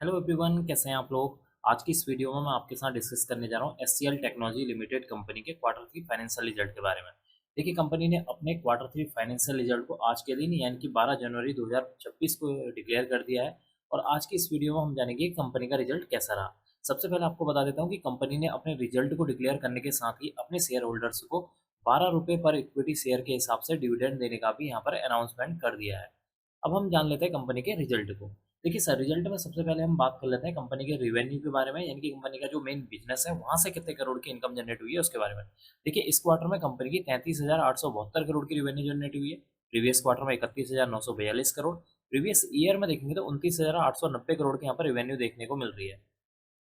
Hello everyone, कैसे हैं आप लोग। आज की इस वीडियो में मैं आपके साथ डिस्कस करने जा रहा हूँ एचसीएल टेक्नोलॉजी लिमिटेड कंपनी के क्वार्टर थ्री फाइनेंशियल रिजल्ट के बारे में। देखिए, कंपनी ने अपने क्वार्टर थ्री फाइनेंशियल रिजल्ट को आज के दिन यानी कि 12 जनवरी 2026 को डिक्लेयर कर दिया है। और आज की इस वीडियो में हम जानेंगे कि कंपनी का रिजल्ट कैसा रहा। सबसे पहले आपको बता देता हूँ कि कंपनी ने अपने रिजल्ट को डिक्लेयर करने के साथ ही अपने शेयर होल्डर्स को 12 रुपये पर इक्विटी शेयर के हिसाब से डिविडेंड देने का भी यहाँ पर अनाउंसमेंट कर दिया है। अब हम जान लेते हैं कंपनी के रिजल्ट को। देखिए सर, रिजल्ट में सबसे पहले हम बात कर लेते हैं कंपनी के रिवेन्यू के बारे में, यानी कि कंपनी का जो मेन बिजनेस है वहाँ से कितने करोड़ की इनकम जनरेट हुई है उसके बारे में। देखिए, इस क्वार्टर में कंपनी की 33,872 करोड़ की रिवेन्यू जनरेट हुई है। प्रीवियस क्वार्टर में 31,942 करोड़। प्रीवियस ईयर में देखेंगे तो 29,890 करोड़ की यहाँ पर रिवेन्यू देखने को मिल रही है।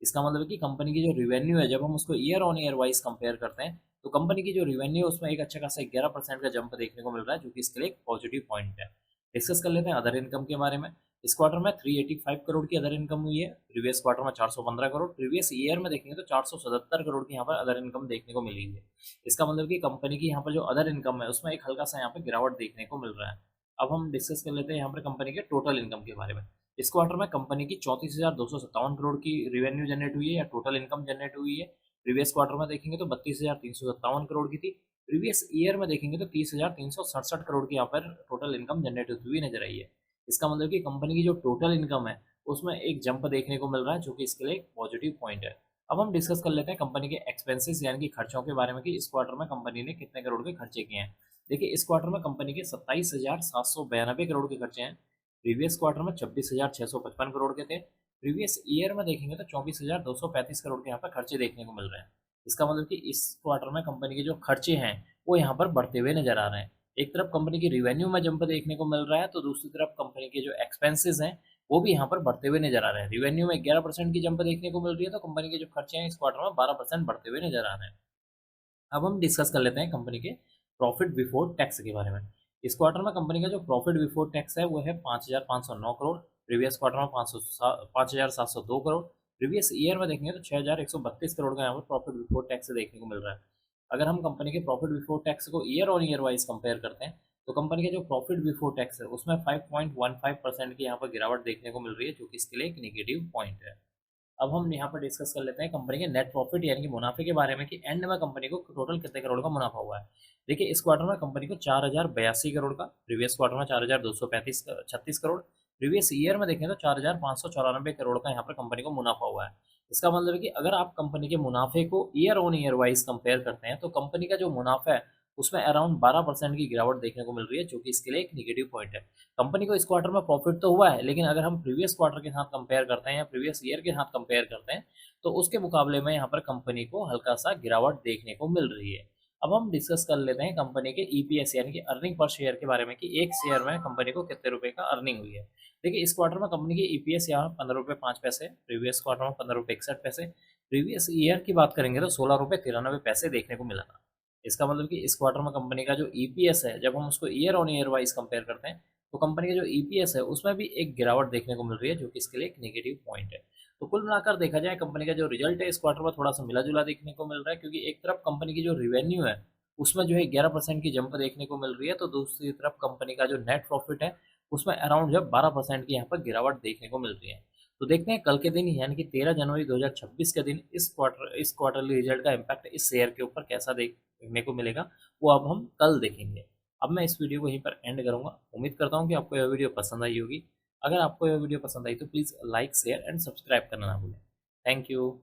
इसका मतलब है कि कंपनी की जो रिवेन्यू है, जब हम उसको year on year wise compare करते हैं तो कंपनी की जो रिवेन्यू है उसमें एक अच्छा खासा 11% का जंप देखने को मिल रहा है, जो कि इसके लिए एक पॉजिटिव पॉइंट है। डिस्कस कर लेते हैं अदर इनकम के बारे में। इस क्वार्टर में 385 करोड़ की अदर इनकम हुई है। प्रीवियस क्वार्टर में 415 करोड़। प्रीवियस ईयर में देखेंगे तो 477 करोड़ की यहाँ पर अदर इनकम देखने को मिली है। इसका मतलब कि कंपनी की यहाँ पर जो अदर इनकम है उसमें एक हल्का सा यहाँ पर गिरावट देखने को मिल रहा है। अब हम डिस्कस कर लेते हैं यहाँ पर कंपनी के टोटल इनकम के बारे में। इस क्वार्टर में कंपनी की 34,257 करोड़ की रिवेन्यू जनरेट हुई है या टोटल इनकम जनरेट हुई है। प्रीवियस क्वार्टर में देखेंगे तो 32,357 करोड़ की थी। प्रीवियस ईयर में देखेंगे तो 30,367 करोड़ की यहाँ पर टोटल इनकम जनरेट होती हुई नजर आई है। इसका मतलब कि कंपनी की जो टोटल इनकम है उसमें एक जंप देखने को मिल रहा है, जो कि इसके लिए एक पॉजिटिव पॉइंट है। अब हम डिस्कस कर लेते हैं कंपनी के एक्सपेंसेस यानी कि खर्चों के बारे में कि इस क्वार्टर में कंपनी ने कितने करोड़ के खर्चे किए हैं। देखिए, इस क्वार्टर में कंपनी के 27,792 करोड़ के खर्चे हैं। प्रीवियस क्वार्टर में 26,655 करोड़ के थे। प्रीवियस ईयर में देखेंगे तो 24,235 करोड़ के यहाँ पर खर्चे देखने को मिल रहे हैं। इसका मतलब कि इस क्वार्टर में कंपनी के जो खर्चे हैं वो यहाँ पर बढ़ते हुए नजर आ रहे हैं। एक तरफ कंपनी की रिवेन्यू में जंप देखने को मिल रहा है तो दूसरी तरफ कंपनी के जो एक्सपेंसेस हैं वो भी यहाँ पर बढ़ते हुए नजर आ रहे हैं। रिवेन्यू में 11% की जंप देखने को मिल रही है तो कंपनी के जो खर्चे हैं इस क्वार्टर में 12% बढ़ते हुए नजर आ रहे हैं। अब हम डिस्कस कर लेते हैं कंपनी के प्रॉफिट बिफोर टैक्स के बारे में। इस क्वार्टर में कंपनी का जो प्रॉफिट बिफोर टैक्स है वो है 5,509 करोड़। प्रीवियस क्वार्टर में 5,702 करोड़। प्रीवियस ईयर में देखेंगे तो 6,132 करोड़ का यहाँ पर प्रॉफिट बिफोर टैक्स देखने को मिल रहा है। अगर हम कंपनी के प्रॉफिट बिफोर टैक्स को year on year wise compare करते हैं तो कंपनी का जो प्रॉफिट बिफोर टैक्स है उसमें 5.15% की यहाँ पर गिरावट देखने को मिल रही है, जो कि इसके लिए एक निगेटिव पॉइंट है। अब हम यहाँ पर डिस्कस कर लेते हैं कंपनी के नेट प्रॉफिट यानी कि मुनाफे के बारे में कि एंड में कंपनी को टोटल कितने करोड़ का मुनाफा हुआ है। देखिए, इस क्वार्टर में कंपनी को 4,082 करोड़ का। प्रीवियस क्वार्टर में 4,236 करोड़। प्रीवियस ईयर में देखें तो 4,594 करोड़ का यहाँ पर कंपनी को मुनाफा हुआ है। इसका मतलब है कि अगर आप कंपनी के मुनाफे को year on year wise compare करते हैं तो कंपनी का जो मुनाफा है उसमें अराउंड 12% की गिरावट देखने को मिल रही है, जो कि इसके लिए एक निगेटिव पॉइंट है। कंपनी को इस क्वार्टर में प्रॉफिट तो हुआ है, लेकिन अगर हम प्रीवियस क्वार्टर के साथ कंपेयर करते हैं या प्रीवियस ईयर के साथ कंपेयर करते हैं तो उसके मुकाबले में यहाँ पर कंपनी को हल्का सा गिरावट देखने को मिल रही है। अब हम डिस्कस कर लेते हैं कंपनी के ईपीएस यानी कि अर्निंग पर शेयर के बारे में कि एक शेयर में कंपनी को कितने रुपए का अर्निंग हुई है। देखिए, इस क्वार्टर में कंपनी की ईपीएस यहाँ 15 रुपये 5 पैसे। प्रीवियस क्वार्टर में 15 रुपये 61 पैसे। प्रीवियस ईयर की बात करेंगे तो 16 रुपये 93 पैसे देखने को मिला था। इसका मतलब कि इस क्वार्टर में कंपनी का जो ईपीएस है, जब हम उसको year on year wise compare करते हैं तो कंपनी का जो ईपीएस है उसमें भी एक गिरावट देखने को मिल रही है, जो कि इसके लिए एक नेगेटिव पॉइंट है। तो कुल मिलाकर देखा जाए कंपनी का जो रिजल्ट है इस क्वार्टर में थोड़ा सा मिला जुला देखने को मिल रहा है, क्योंकि एक तरफ कंपनी की जो रिवेन्यू है उसमें जो है 11% की जंप देखने को मिल रही है, तो दूसरी तरफ कंपनी का जो नेट प्रॉफिट है उसमें अराउंड जो 12% की यहाँ पर गिरावट देखने को मिल रही है। तो देखते हैं कल के दिन यानी कि 13 जनवरी 2026 के दिन इस क्वार्टरली रिजल्ट का इम्पैक्ट इस शेयर के ऊपर कैसा देखने को मिलेगा, वो अब हम कल देखेंगे। अब मैं इस वीडियो को यहीं पर एंड करूंगा। उम्मीद करता हूँ कि आपको यह वीडियो पसंद आई होगी। अगर आपको यह वीडियो पसंद आई तो please like share and subscribe करना ना भूलें। Thank you.